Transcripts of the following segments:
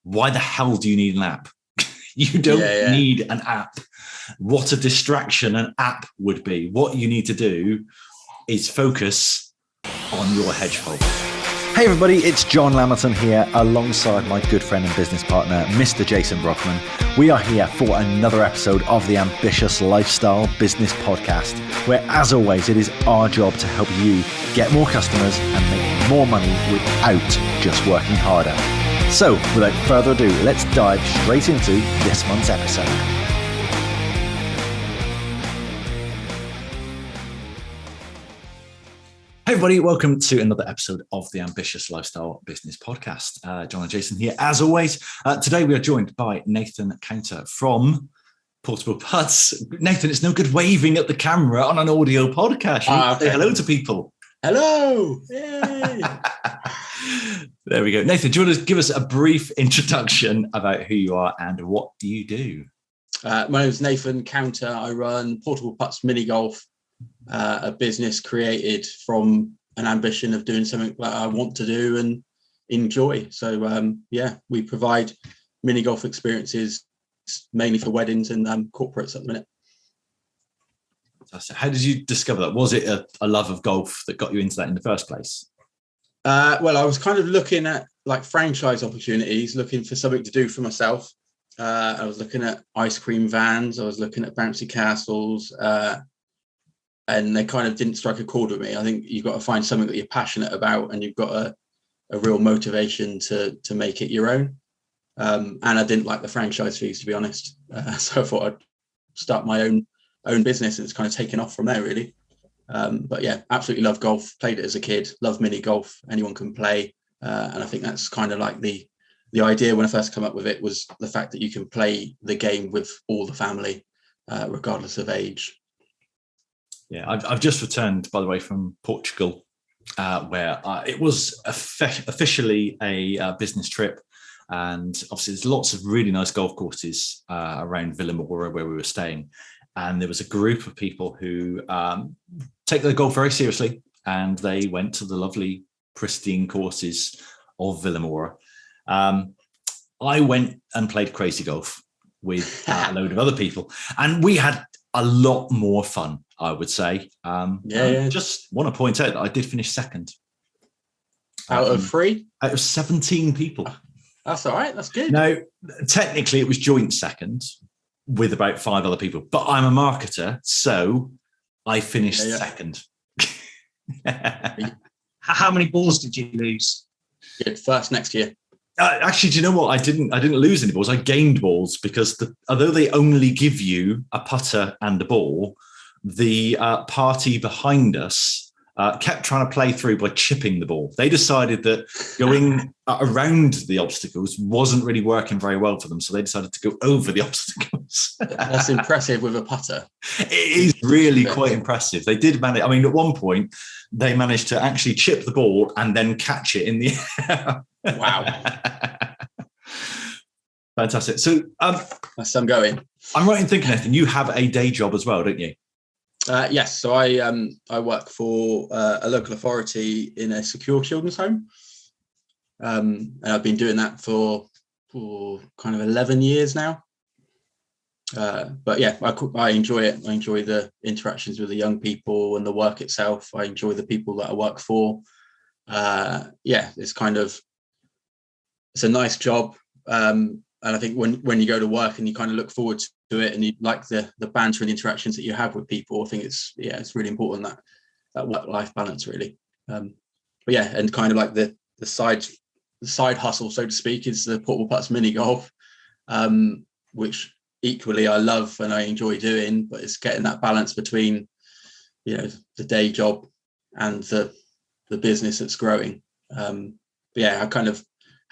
why the hell do you need an app? You don't need an app. What a distraction an app would be. What you need to do is focus on your hedgehog. Hey everybody, it's John Lamberton here alongside my good friend and business partner, Mr. Jason Brockman. We are here for another episode of the Ambitious Lifestyle Business Podcast, where as always, it is our job to help you get more customers and make more money without just working harder. So without further ado, let's dive straight into this month's episode. Hey everybody, welcome to another episode of the Ambitious Lifestyle Business Podcast. John and Jason here, as always. Today we are joined by Nathan Counter from Portable Putts. Nathan, it's no good waving at the camera on an audio podcast. You need to say hello to people. Hello. Yay. There we go. Nathan, do you want to give us a brief introduction about who you are and what you do? My name is Nathan Counter. I run Portable Putts Mini Golf. A business created from an ambition of doing something that I want to do and enjoy. So, we provide mini golf experiences mainly for weddings and corporates at the minute. Fantastic. How did you discover that? Was it a love of golf that got you into that in the first place? Well, I was kind of looking at like franchise opportunities, looking for something to do for myself. I was looking at ice cream vans. I was looking at bouncy castles. And they kind of didn't strike a chord with me. I think you've got to find something that you're passionate about and you've got a real motivation to make it your own. And I didn't like the franchise fees, to be honest. So I thought I'd start my own business, and it's kind of taken off from there, really. But yeah, absolutely love golf. Played it as a kid. Love mini golf. Anyone can play. And I think that's kind of like the idea when I first come up with it was the fact that you can play the game with all the family, regardless of age. Yeah, I've just returned, by the way, from Portugal, where it was officially a business trip. And obviously there's lots of really nice golf courses around Vila Moura where we were staying. And there was a group of people who take their golf very seriously. And they went to the lovely, pristine courses of Vila Moura. I went and played crazy golf with a load of other people. And we had a lot more fun, I would say. Just want to point out that I did finish second. Out of 3? Out of 17 people. That's all right. That's good. Now, technically it was joint second with about 5 other people, but I'm a marketer, so I finished second. How many balls did you lose? First next year. Actually, do you know what? I didn't lose any balls. I gained balls because although they only give you a putter and a ball, the party behind us kept trying to play through by chipping the ball. They decided that going around the obstacles wasn't really working very well for them, so they decided to go over the obstacles. That's impressive with a putter. It is really quite impressive. They did manage. I mean, at one point, they managed to actually chip the ball and then catch it in the air. Wow. Fantastic. So that's some going. I'm right in thinking, Nathan, you have a day job as well, don't you? Yes. So I work for a local authority in a secure children's home. And I've been doing that for kind of 11 years now. But yeah, I enjoy it. I enjoy the interactions with the young people and the work itself. I enjoy the people that I work for. It's a nice job. And I think when you go to work and you kind of look forward to it and you like the banter and the interactions that you have with people, I think it's really important that work-life balance, really. But yeah, and kind of like the side hustle, so to speak, is the Portable Putts Mini Golf, which equally I love and I enjoy doing, but it's getting that balance between, the day job and the business that's growing. But yeah, I kind of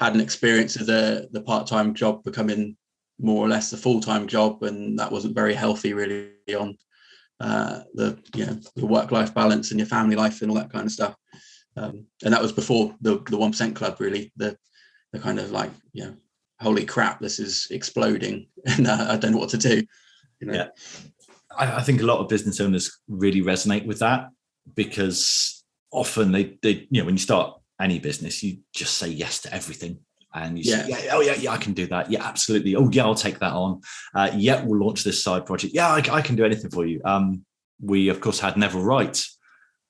had an experience of the part-time job becoming more or less the full-time job, and that wasn't very healthy really on the work-life balance and your family life and all that kind of stuff. And that was before the 1% Club, really, the kind of like, holy crap, this is exploding and I don't know what to do. Yeah, I think a lot of business owners really resonate with that, because often they when you start any business, you just say yes to everything. And you say, yeah, oh yeah, I can do that. Yeah, absolutely. Oh yeah, I'll take that on. Yeah, we'll launch this side project. Yeah, I can do anything for you. We of course had Neville Wright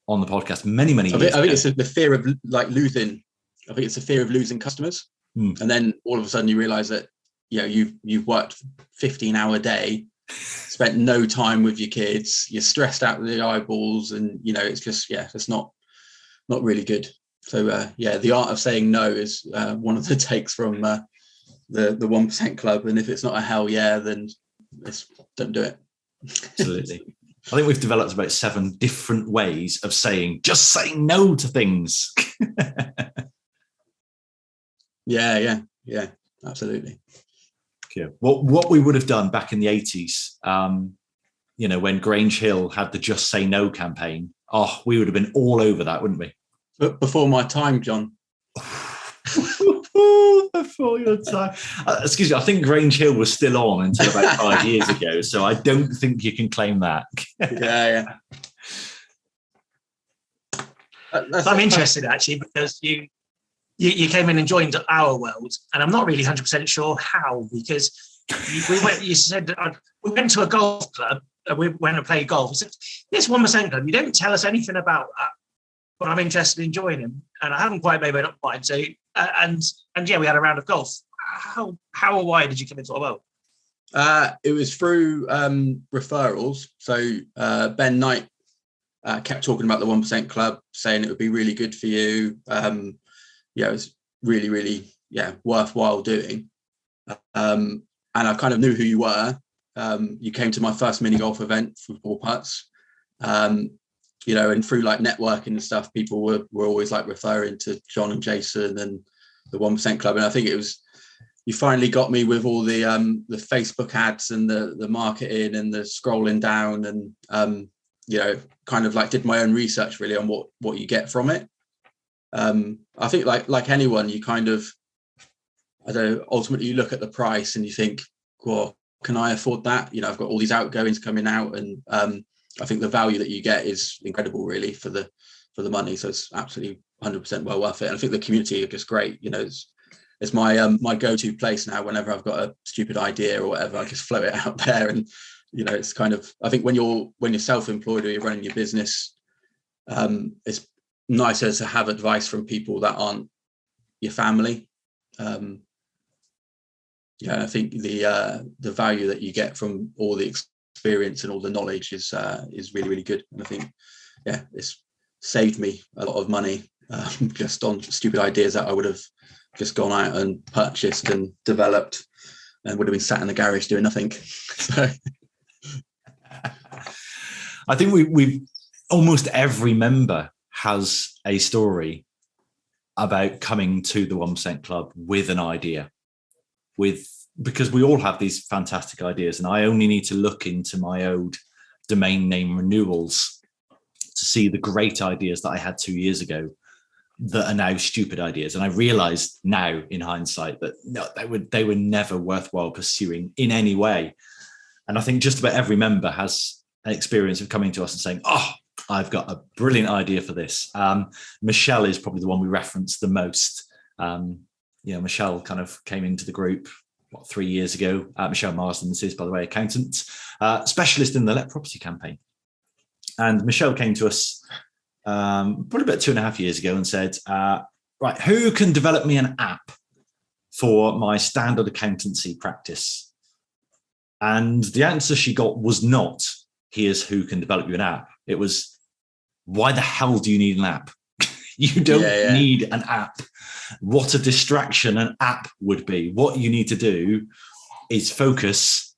on the podcast many years ago. I think it's the fear of like losing. I think it's the fear of losing customers, and then all of a sudden you realise that you've worked 15-hour day, spent no time with your kids, you're stressed out with the eyeballs, and it's just it's not really good. So the art of saying no is one of the takes from the 1% Club. And if it's not a hell yeah, then don't do it. Absolutely. I think we've developed about 7 different ways of just saying no to things. Yeah, absolutely. Yeah. What we would have done back in the 80s, when Grange Hill had the Just Say No campaign, we would have been all over that, wouldn't we? But before my time, John. Before your time. Excuse me, I think Grange Hill was still on until about 5 years ago, so I don't think you can claim that. Yeah. I'm interested actually, because you came in and joined our world, and I'm not really 100% sure how, because you said we went to a golf club, we went and played golf. You said, this 1% Club, you don't tell us anything about that, but I'm interested in joining, and I haven't quite made up my mind. So, and yeah, we had a round of golf. How or why did you come into our world? It was through referrals. So Ben Knight kept talking about the 1% Club, saying it would be really good for you. It was really worthwhile doing. And I kind of knew who you were. You came to my first mini golf event for 4 putts. And through like networking and stuff, people were always like referring to John and Jason and the 1% Club. And I think it was, you finally got me with all the Facebook ads and the marketing and the scrolling down, and kind of like did my own research really on what you get from it. I think like anyone, you kind of, I don't know, ultimately you look at the price and you think, well, can I afford that? I've got all these outgoings coming out, and I think the value that you get is incredible really for the money. So it's absolutely 100% well worth it. And I think the community are just great. It's my go-to place now. Whenever I've got a stupid idea or whatever, I just float it out there. And it's kind of, I think when you're self-employed or you're running your business, it's nicer to have advice from people that aren't your family. I think the value that you get from all the experience and all the knowledge is really, really good. And I think it's saved me a lot of money just on stupid ideas that I would have just gone out and purchased and developed and would have been sat in the garage doing nothing. So I think we almost every member has a story about coming to the 1% Club with an idea, because we all have these fantastic ideas, and I only need to look into my old domain name renewals to see the great ideas that I had 2 years ago that are now stupid ideas. And I realized now in hindsight that no, they were never worthwhile pursuing in any way. And I think just about every member has an experience of coming to us and saying, I've got a brilliant idea for this. Michelle is probably the one we reference the most. Michelle kind of came into the group 3 years ago. Michelle Marsden, this is, by the way, accountant, specialist in the Let Property campaign. And Michelle came to us probably about 2.5 years ago and said, right, who can develop me an app for my standard accountancy practice? And the answer she got was not, here's who can develop you an app. It was, why the hell do you need an app? You don't need an app. What a distraction an app would be. What you need to do is focus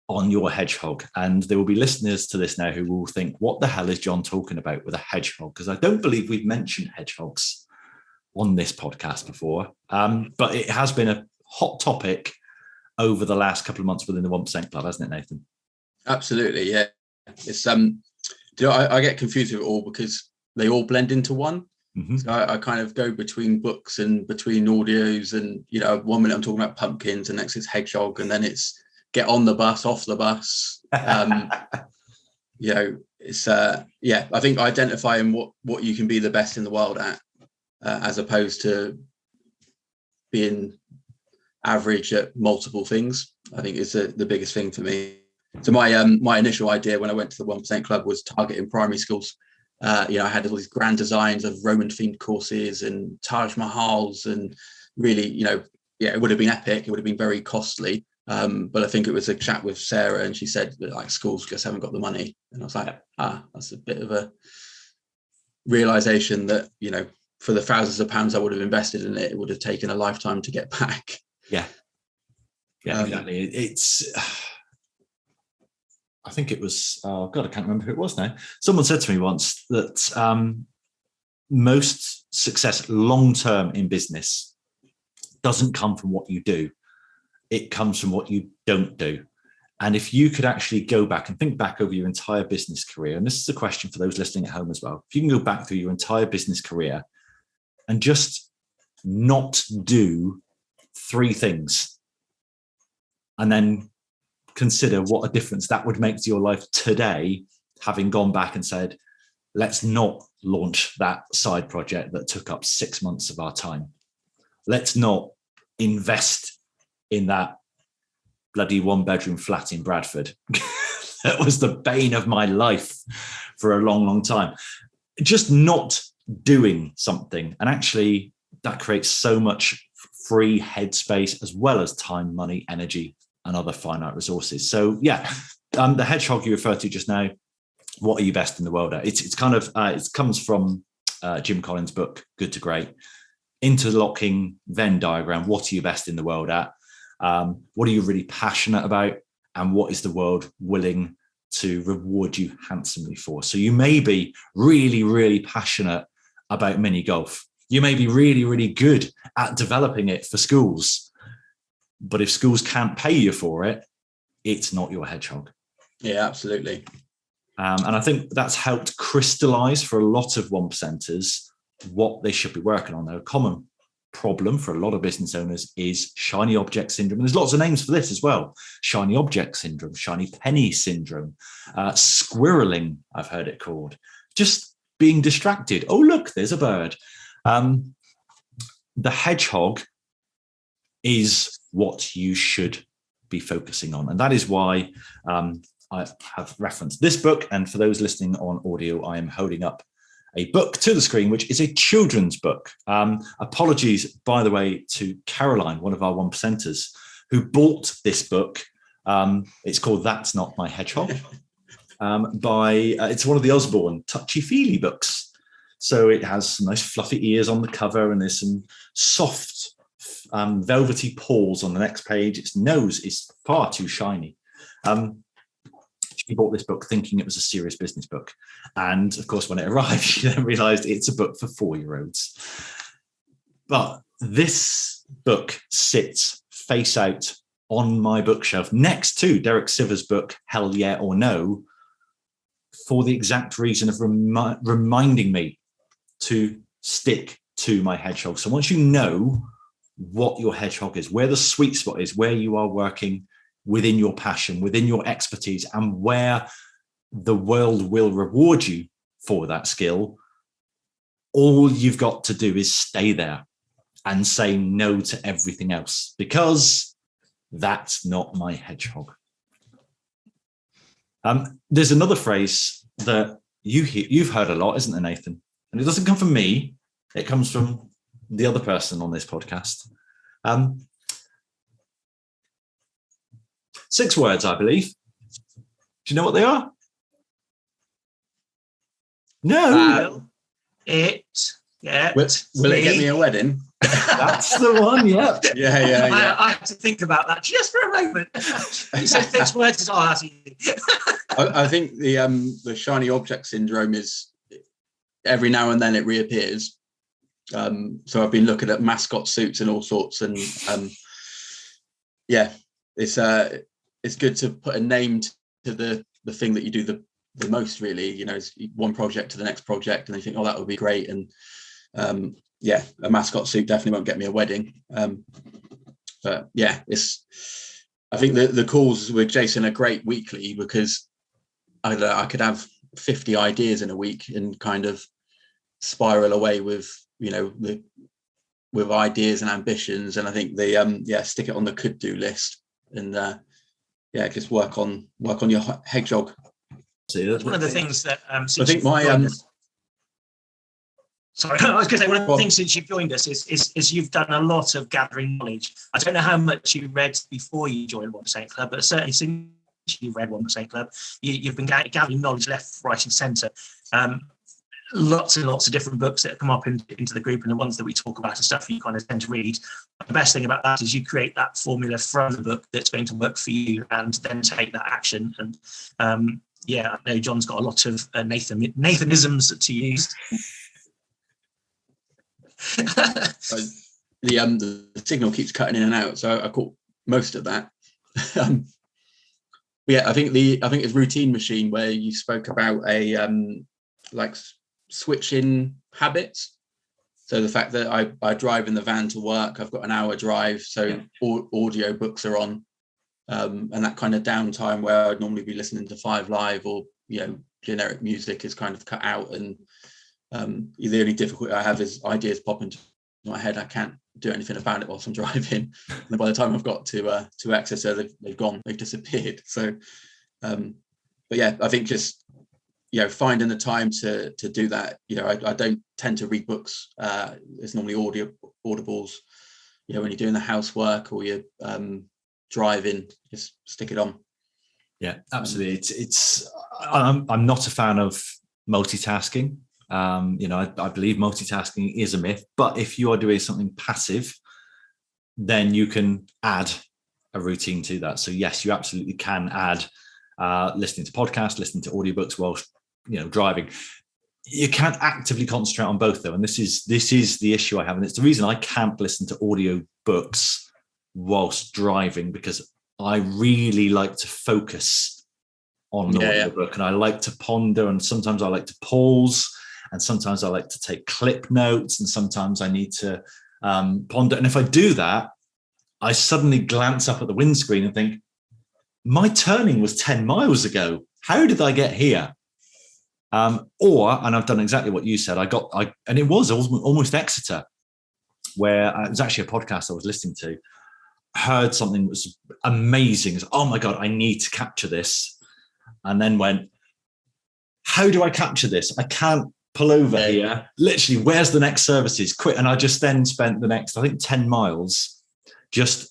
on your hedgehog. And there will be listeners to this now who will think, what the hell is John talking about with a hedgehog? Because I don't believe we've mentioned hedgehogs on this podcast before. But it has been a hot topic over the last couple of months within the 1% Club, hasn't it, Nathan? Absolutely, yeah. It's I get confused with it all because they all blend into one. Mm-hmm. So I kind of go between books and between audios, and 1 minute I'm talking about pumpkins, and next it's hedgehog, and then it's get on the bus, off the bus. It's I think identifying what you can be the best in the world at, as opposed to being average at multiple things, I think is the biggest thing for me. So my initial idea when I went to the 1% Club was targeting primary schools. I had all these grand designs of Roman themed courses and Taj Mahals, and really, it would have been epic. It would have been very costly. But I think it was a chat with Sarah, and she said that like schools just haven't got the money. And I was like, that's a bit of a realization that, for the thousands of pounds I would have invested in it, it would have taken a lifetime to get back. Yeah, exactly. It's, I think it was, I can't remember who it was now. Someone said to me once that most success long-term in business doesn't come from what you do. It comes from what you don't do. And if you could actually go back and think back over your entire business career, and this is a question for those listening at home as well, if you can go back through your entire business career and just not do 3 things, and then consider what a difference that would make to your life today, having gone back and said, let's not launch that side project that took up 6 months of our time. Let's not invest in that bloody 1-bedroom flat in Bradford. That was the bane of my life for a long, long time. Just not doing something. And actually that creates so much free headspace, as well as time, money, energy, and other finite resources. So the hedgehog you referred to just now, what are you best in the world at? It's kind of, it comes from Jim Collins' book, Good to Great. Interlocking Venn diagram. What are you best in the world at? What are you really passionate about? And what is the world willing to reward you handsomely for? So you may be really, really passionate about mini golf. You may be really, really good at developing it for schools. But if schools can't pay you for it, it's not your hedgehog. Yeah, absolutely. And I think that's helped crystallize for a lot of 1%ers what they should be working on. Now, a common problem for a lot of business owners is shiny object syndrome. And there's lots of names for this as well. Shiny object syndrome, shiny penny syndrome, squirreling, I've heard it called. Just being distracted. Oh, look, there's a bird. The hedgehog is what you should be focusing on. And that is why I have referenced this book. And for those listening on audio, I am holding up a book to the screen, which is a children's book. Apologies, by the way, to Caroline, one of our 1%ers, who bought this book. It's called That's Not My Hedgehog. It's one of the Osborne touchy-feely books. So it has some nice fluffy ears on the cover, and there's some soft velvety paws on the next page. Its nose is far too shiny. She bought this book thinking it was a serious business book. And of course, when it arrived, she then realized it's a book for 4-year-olds. But this book sits face out on my bookshelf next to Derek Sivers' book, Hell Yeah or No, for the exact reason of reminding me to stick to my hedgehog. So once you know what your hedgehog is, where the sweet spot is, where you are working within your passion, within your expertise, and where the world will reward you for that skill, all you've got to do is stay there and say no to everything else, because that's not my hedgehog. There's another phrase that you've heard a lot, isn't there, Nathan? And it doesn't come from me. It comes from the other person on this podcast. 6 words, I believe. Do you know what they are? No. Will it get me a wedding? That's the one, yeah. Yeah. I have to think about that just for a moment. You said 6 words. Oh, that's easy. I think the shiny object syndrome is every now and then it reappears. So I've been looking at mascot suits and all sorts, and it's good to put a name to the thing that you do the most, really. It's one project to the next project, and then you think, oh, that would be great. And a mascot suit definitely won't get me a wedding. But yeah, I think the calls with Jason are great weekly, because I could have 50 ideas in a week and kind of spiral away with the with ideas and ambitions. And I think stick it on the could do list, and just work on your hedgehog. It's one of the things that I think sorry, I was going to say, one of the things since you've joined us is you've done a lot of gathering knowledge. I don't know how much you read before you joined 1% Club, but certainly since you've read 1% Club, you've been gathering knowledge left, right and centre. Lots and lots of different books that come up into the group, and the ones that we talk about and stuff you kind of tend to read. The best thing about that is you create that formula from the book that's going to work for you, and then take that action. And I know John's got a lot of Nathanisms to use. The signal keeps cutting in and out, so I caught most of that. I think it's Routine Machine, where you spoke about a like switching habits. So the fact that I drive in the van to work, I've got an hour drive, so audio books are on, and that kind of downtime where I'd normally be listening to 5 Live or generic music is kind of cut out. And the only difficulty I have is ideas pop into my head. I can't do anything about it whilst I'm driving, and by the time I've got to access it, they've gone, they've disappeared. So I think just finding the time to do that. I don't tend to read books. It's normally audibles. When you're doing the housework or you're driving, just stick it on. Yeah, absolutely. I'm not a fan of multitasking. I believe multitasking is a myth, but if you are doing something passive, then you can add a routine to that. So yes, you absolutely can add listening to podcasts, listening to audiobooks whilst driving. You can't actively concentrate on both though, and this is the issue I have, and it's the reason I can't listen to audiobooks whilst driving, because I really like to focus on the audiobook, and I like to ponder, and sometimes I like to pause. And sometimes I like to take clip notes, and sometimes I need to ponder. And if I do that, I suddenly glance up at the windscreen and think, my turning was 10 miles ago. How did I get here? And I've done exactly what you said. And it was almost Exeter, where it was actually a podcast I was listening to, heard something that was amazing. Oh my God, I need to capture this. And then went, how do I capture this? I can't pull over here. Literally, where's the next services? Quick. And I just then spent the next, I think, 10 miles.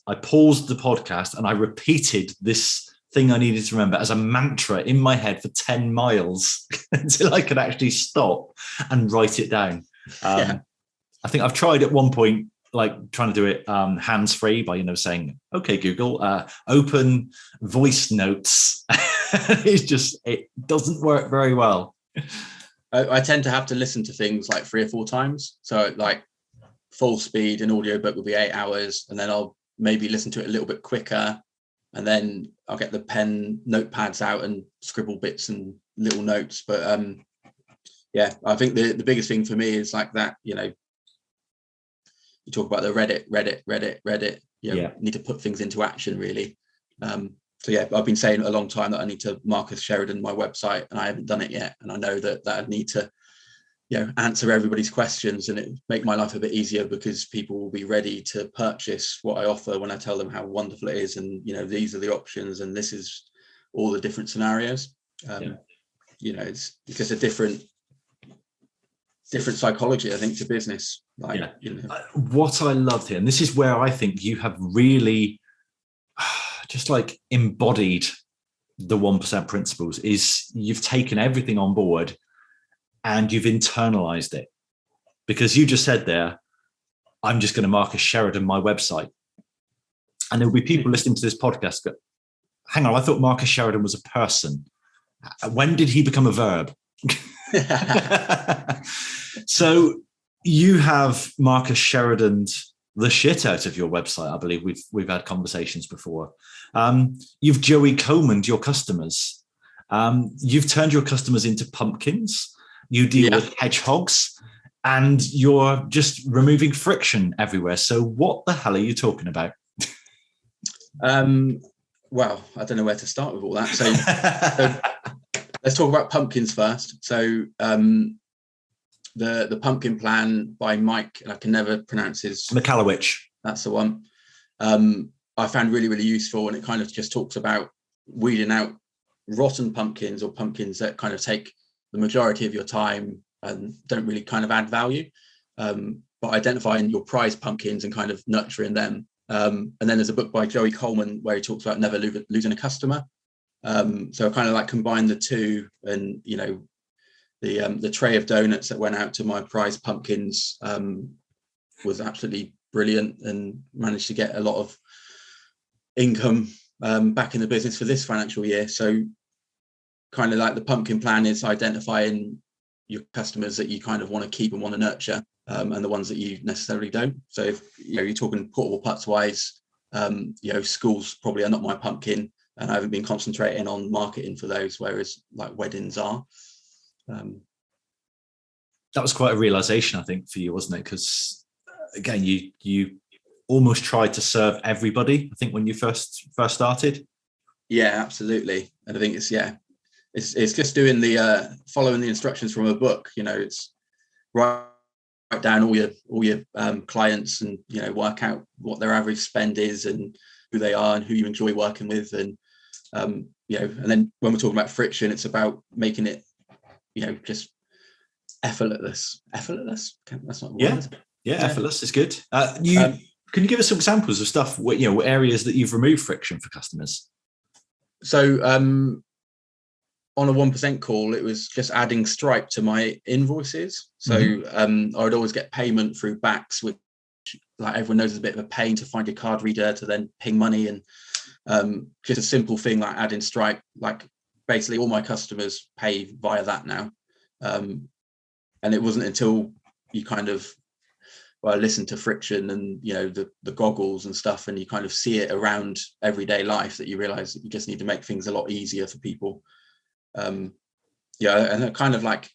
I paused the podcast and I repeated this thing I needed to remember as a mantra in my head for 10 miles until I could actually stop and write it down. I think I've tried at one point, like trying to do it hands-free by, saying, okay, Google, open voice notes. It doesn't work very well. I tend to have to listen to things like 3 or 4 times. So like full speed, an audiobook will be 8 hours, and then I'll maybe listen to it a little bit quicker, and then I'll get the pen notepads out and scribble bits and little notes. But I think the biggest thing for me is like that, you talk about the Reddit, you need to put things into action really. I've been saying a long time that I need to Marcus Sheridan my website, and I haven't done it yet. And I know that I need to, answer everybody's questions, and it make my life a bit easier, because people will be ready to purchase what I offer when I tell them how wonderful it is, and these are the options, and this is all the different scenarios. It's because a different psychology, I think, to business. What I loved here, and this is where I think you have really just like embodied the 1% principles, is you've taken everything on board and you've internalized it. Because you just said there, I'm just going to Marcus Sheridan my website. And there'll be people listening to this podcast go, hang on, I thought Marcus Sheridan was a person. When did he become a verb? So you have Marcus Sheridan's the shit out of your website. I believe we've had conversations before. You've Joey Coleman'd your customers. You've turned your customers into pumpkins. You deal with hedgehogs, and you're just removing friction everywhere. So what the hell are you talking about? Well, I don't know where to start with all that. So let's talk about pumpkins first. So the Pumpkin Plan by Mike, and I can never pronounce his McAllowich. That's the one. I found really, really useful, and it kind of just talks about weeding out rotten pumpkins or pumpkins that kind of take the majority of your time and don't really kind of add value. But identifying your prize pumpkins and kind of nurturing them. And then there's a book by Joey Coleman where he talks about never losing a customer. So I kind of like combined the two, and you know, the tray of donuts that went out to my prize pumpkins was absolutely brilliant, and managed to get a lot of income back in the business for this financial year. So kind of like the Pumpkin Plan is identifying your customers that you kind of want to keep and want to nurture, and the ones that you necessarily don't. So if you know, you're talking portable putts wise, you know, schools probably are not my pumpkin, and I haven't been concentrating on marketing for those, whereas like weddings are. That was quite a realization, I think, for you, wasn't it? Because again, you almost tried to serve everybody, I think, when you first started. Yeah, absolutely. And I think it's just doing the following the instructions from a book. You know, it's write down all your clients, and you know, work out what their average spend is and who they are and who you enjoy working with. And you know, and then when we're talking about friction, it's about making it, you know, just effortless. That's not the word, is it? Yeah, effortless is good. Can you give us some examples of stuff, you know, areas that you've removed friction for customers? So on a 1% call, it was just adding Stripe to my invoices. So I would always get payment through Bax, which, like, everyone knows is a bit of a pain to find your card reader to then ping money. And just a simple thing like adding Stripe, like basically all my customers pay via that now. And it wasn't until you kind of, well, I listened to Friction and, you know, the goggles and stuff, and you kind of see it around everyday life, that you realize that you just need to make things a lot easier for people. And I kind of like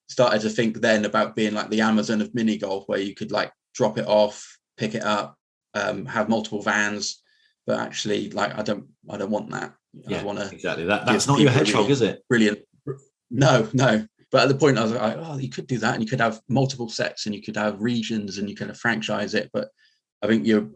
started to think then about being like the Amazon of mini golf, where you could like drop it off, pick it up, have multiple vans, but actually, like, I don't want that. Yeah, I want to exactly that. That's not your hedgehog, is it? Brilliant. No. But at the point I was like, oh, you could do that, and you could have multiple sets, and you could have regions, and you could have franchise it. But I think your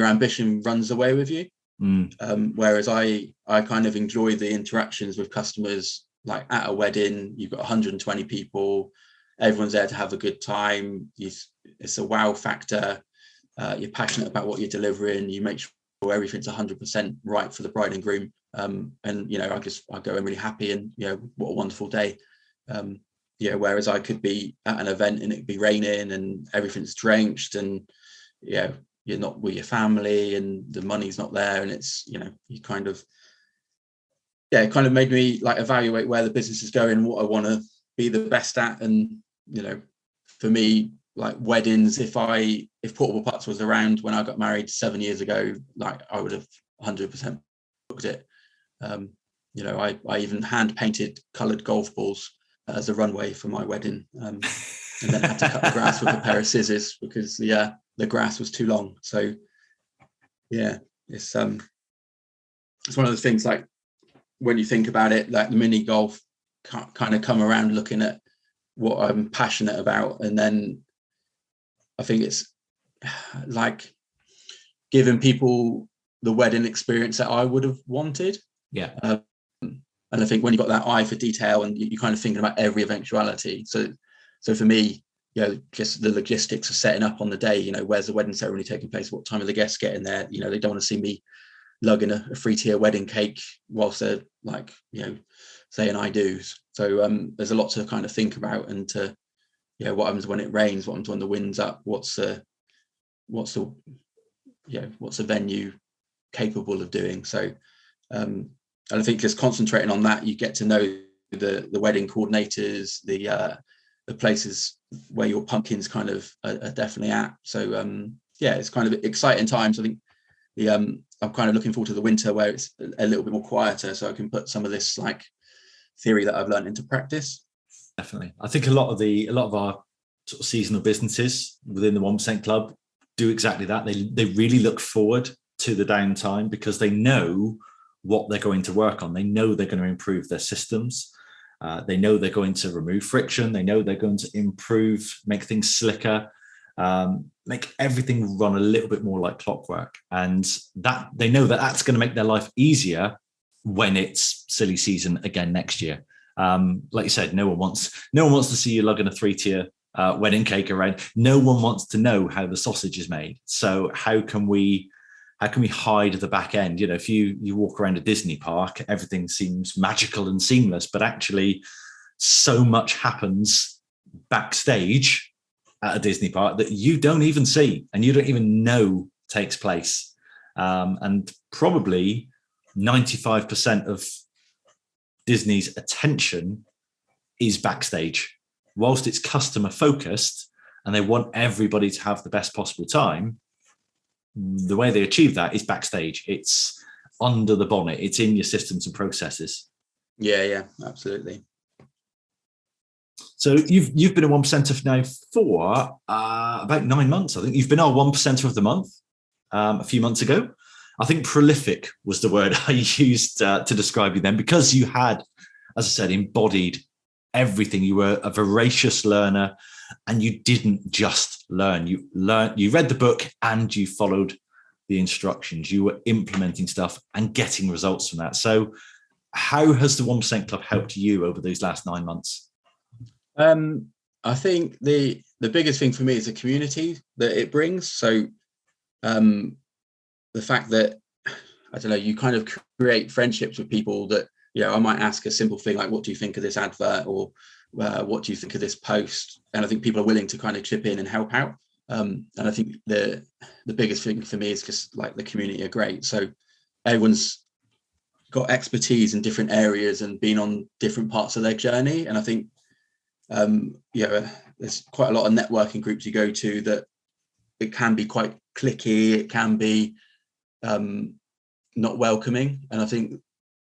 ambition runs away with you. Whereas I kind of enjoy the interactions with customers. Like at a wedding, you've got 120 people, everyone's there to have a good time. It's a wow factor. You're passionate about what you're delivering. You make sure everything's 100% right for the bride and groom. And you know, I go in really happy, and you know, what a wonderful day. Whereas I could be at an event and it'd be raining and everything's drenched, and you're not with your family and the money's not there, and it's, you know, you kind of, it kind of made me like evaluate where the business is going, what I want to be the best at. And you know, for me, like weddings, if portable putts was around when I got married 7 years ago, like I would have 100% booked it. You know, I even hand painted coloured golf balls as a runway for my wedding, and then had to cut the grass with a pair of scissors because the grass was too long. So yeah, it's one of those things, like when you think about it, like the mini golf kind of come around looking at what I'm passionate about, and then I think it's like giving people the wedding experience that I would have wanted. Yeah. And I think when you've got that eye for detail, and you're kind of thinking about every eventuality. So for me, you know, just the logistics of setting up on the day, you know, where's the wedding ceremony taking place? What time are the guests getting there? You know, they don't want to see me lugging a free tier wedding cake whilst they're like, you know, saying I do's. So there's a lot to kind of think about, and to, you know, what happens when it rains, what happens when the wind's up, what's the venue capable of doing. So and I think just concentrating on that, you get to know the wedding coordinators, the places where your pumpkins kind of are definitely at. So it's kind of exciting times. I think I'm kind of looking forward to the winter, where it's a little bit more quieter, so I can put some of this like theory that I've learned into practice. Definitely. I think a lot of our sort of seasonal businesses within the 1% Club do exactly that. They really look forward to the downtime because they know what they're going to work on. They know they're going to improve their systems. They know they're going to remove friction. They know they're going to improve, make things slicker, make everything run a little bit more like clockwork. And that they know that that's going to make their life easier when it's silly season again next year. Like you said, no one wants to see you lugging a 3-tier wedding cake around. No one wants to know how the sausage is made. So how can we hide the back end? You know, if you walk around a Disney park, everything seems magical and seamless, but actually so much happens backstage at a Disney park that you don't even see and you don't even know takes place. And probably 95% of Disney's attention is backstage. Whilst it's customer focused and they want everybody to have the best possible time, the way they achieve that is backstage. It's under the bonnet. It's in your systems and processes. Yeah, absolutely. So you've been a 1%er now for about 9 months. I think you've been our 1%er of the month a few months ago. I think prolific was the word I used to describe you then, because you had, as I said, embodied everything. You were a voracious learner, and you didn't just learn. You read the book and you followed the instructions. You were implementing stuff and getting results from that. So how has the 1% Club helped you over these last 9 months? I think the biggest thing for me is the community that it brings. So the fact that, I don't know, you kind of create friendships with people that, you know, I might ask a simple thing like, what do you think of this advert? Or what do you think of this post? And I think people are willing to kind of chip in and help out. And I think the biggest thing for me is just like the community are great. So everyone's got expertise in different areas and been on different parts of their journey. And I think, there's quite a lot of networking groups you go to that it can be quite cliquey. It can be not welcoming. And I think,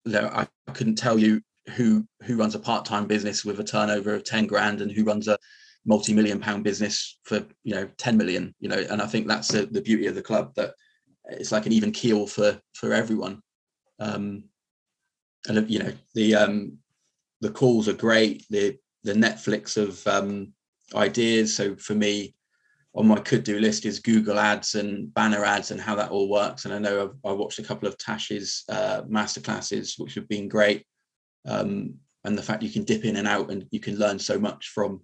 you know, I couldn't tell you who runs a part-time business with a turnover of 10 grand and who runs a multi-million pound business for, 10 million, and I think that's the beauty of the club, that it's like an even keel for everyone. And the calls are great, the Netflix of ideas. So for me, on my could-do list is Google ads and banner ads and how that all works. And I know I watched a couple of Tash's masterclasses, which have been great. And the fact you can dip in and out and you can learn so much from,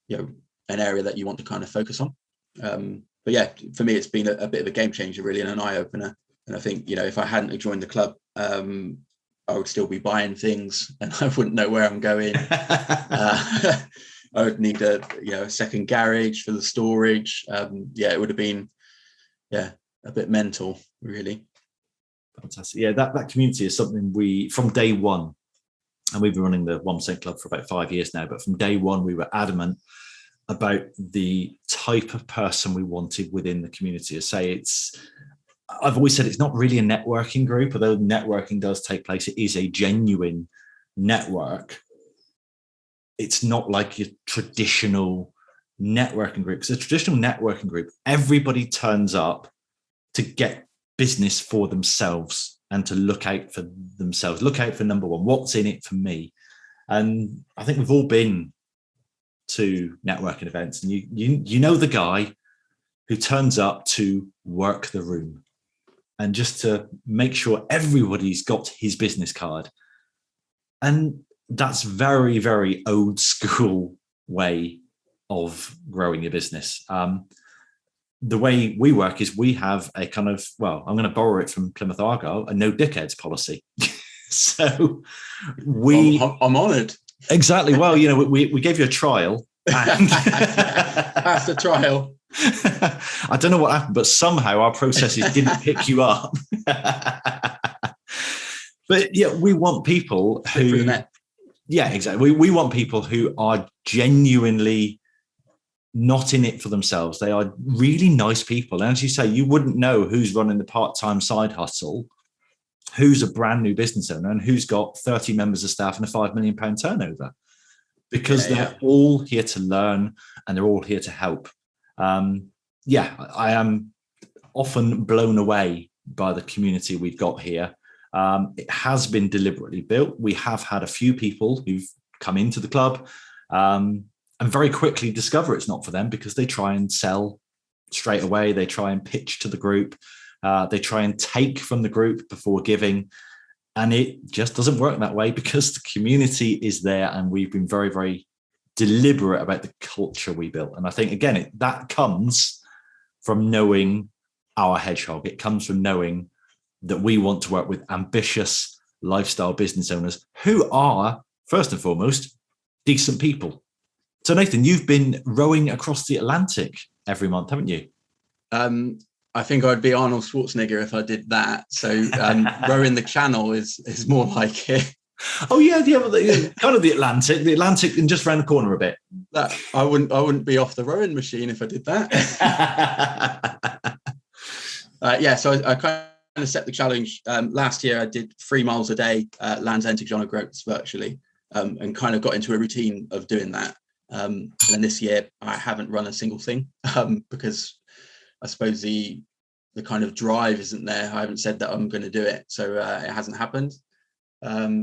an area that you want to kind of focus on. But yeah, for me, it's been a bit of a game changer, really, and an eye opener. And I think, if I hadn't joined the club, I would still be buying things and I wouldn't know where I'm going. I would need a second garage for the storage. It would have been, a bit mental, really. Fantastic. Yeah, that community is something we, from day one, and we've been running the 1% Club for about 5 years now, but from day one, we were adamant about the type of person we wanted within the community. I've always said it's not really a networking group, although networking does take place. It is a genuine network. It's not like your traditional networking group. Because a traditional networking group, everybody turns up to get business for themselves and to look out for themselves, look out for number one, what's in it for me. And I think we've all been to networking events, and you know the guy who turns up to work the room and just to make sure everybody's got his business card. And that's very, very old school way of growing your business. The way we work is we have a kind of, I'm going to borrow it from Plymouth Argyle, a no dickheads policy. So I'm honoured. Exactly. Well, we gave you a trial. And That's the trial. I don't know what happened, but somehow our processes didn't pick you up. But yeah, we want people who, yeah, exactly. We want people who are genuinely not in it for themselves. They are really nice people. And as you say, you wouldn't know who's running the part-time side hustle, who's a brand new business owner, and who's got 30 members of staff and a £5 million turnover, because they're all here to learn and they're all here to help. I am often blown away by the community we've got here. It has been deliberately built. We have had a few people who've come into the club and very quickly discover it's not for them, because they try and sell straight away. They try and pitch to the group. They try and take from the group before giving. And it just doesn't work that way, because the community is there, and we've been very, very deliberate about the culture we built. And I think, again, that comes from knowing our hedgehog. It comes from knowing that we want to work with ambitious lifestyle business owners who are, first and foremost, decent people. So, Nathan, you've been rowing across the Atlantic every month, haven't you? I think I'd be Arnold Schwarzenegger if I did that. So rowing the Channel is more like it. Oh yeah, kind of the Atlantic, and just around the corner a bit. That I wouldn't be off the rowing machine if I did that. So I kind of set the challenge. Last year I did 3 miles a day, Land's End to John O'Groats virtually, and kind of got into a routine of doing that. And then this year I haven't run a single thing because I suppose the kind of drive isn't there. I haven't said that I'm going to do it, so it hasn't happened.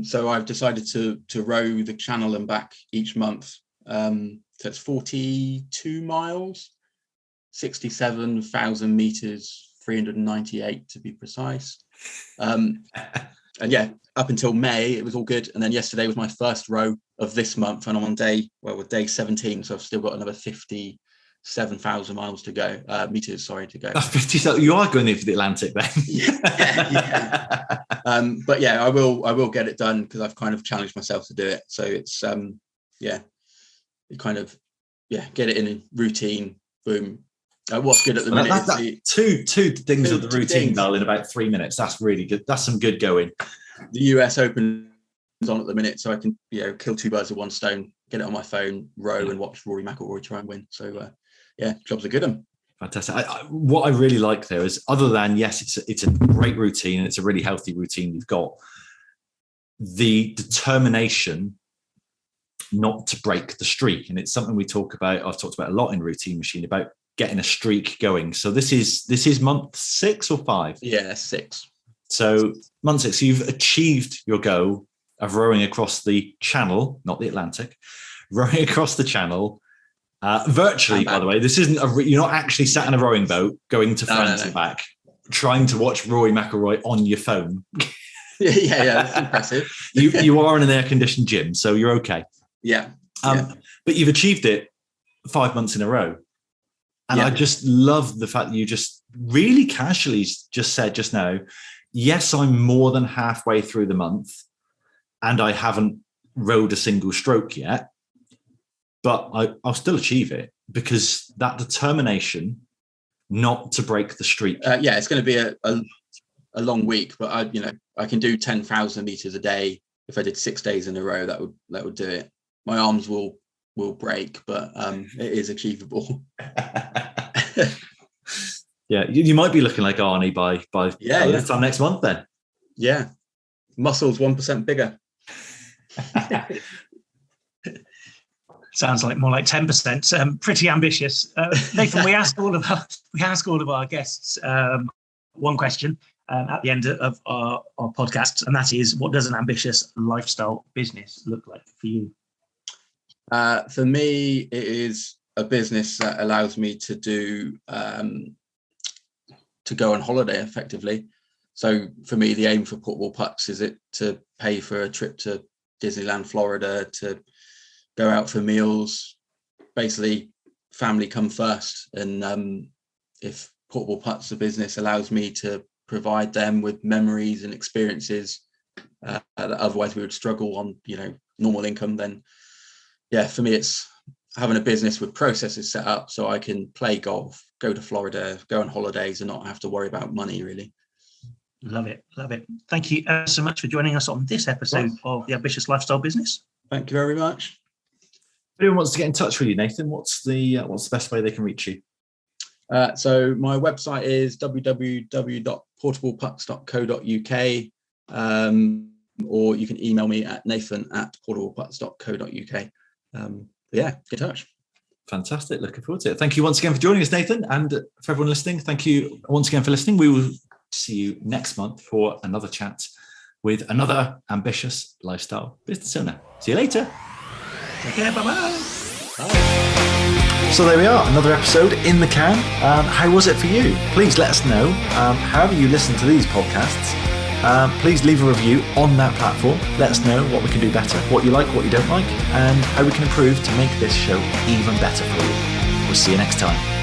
So I've decided to row the Channel and back each month. So it's 42 miles, 67,000 meters, 398 to be precise. And yeah, up until May, it was all good. And then yesterday was my first row of this month, and I'm on day 17. So I've still got another 57,000 miles to go, meters, sorry, to go. 50,000. You are going in for the Atlantic then. yeah. But yeah, I will get it done, because I've kind of challenged myself to do it. So it's get it in a routine. Boom. What's good at the minute? Two things of the routine, Mel, in about 3 minutes. That's really good. That's some good going. The US Open is on at the minute, so I can kill 2 birds with 1 stone. Get it on my phone, row, and watch Rory McIlroy try and win. So job's a good one. Fantastic. What I really like there is, other than, yes, it's a great routine, and it's a really healthy routine you've got, the determination not to break the streak. And it's something I've talked about a lot in Routine Machine, about getting a streak going. So this is month 6 or 5? Yeah, 6. So month 6, you've achieved your goal of rowing across the Channel, not the Atlantic, rowing across the Channel. Virtually, by the way, this isn't you're not actually sat in a rowing boat going to France and back, trying to watch Rory McIlroy on your phone. yeah, that's impressive. you are in an air-conditioned gym, so you're okay. Yeah. But you've achieved it 5 months in a row. And I just love the fact that you just really casually just said just now, yes, I'm more than halfway through the month and I haven't rowed a single stroke yet, but I'll still achieve it, because that determination not to break the streak. It's going to be a long week, but I can do 10,000 meters a day. If I did 6 days in a row, that would do it. My arms will break, but it is achievable. Yeah, you might be looking like Arnie by this time next month then. Yeah, muscles 1% bigger. Sounds like more like 10%. Pretty ambitious. Nathan, we ask all of our guests one question at the end of our podcast, and that is, what does an ambitious lifestyle business look like for you? For me, it is a business that allows me to go on holiday effectively. So for me, the aim for Portable Putts is it to pay for a trip to Disneyland, Florida, to go out for meals, basically family come first. And if Portable Putts, the business, allows me to provide them with memories and experiences that otherwise we would struggle on, normal income, then for me, it's having a business with processes set up so I can play golf, go to Florida, go on holidays, and not have to worry about money, really. Love it. Thank you so much for joining us on this episode of The Ambitious Lifestyle Business. Thank you very much. If anyone wants to get in touch with you, Nathan, what's the best way they can reach you? So my website is www.portableputts.co.uk, or you can email me at nathan@portableputts.co.uk. Get in touch. Fantastic. Looking forward to it. Thank you once again for joining us, Nathan. And for everyone listening, thank you once again for listening. We will see you next month for another chat with another ambitious lifestyle business owner. See you later. Take care. Bye-bye. So there we are, another episode in the can. How was it for you? Please let us know. However you listen to these podcasts, please leave a review on that platform. Let us know what we can do better, what you like, what you don't like, and how we can improve to make this show even better for you. We'll see you next time.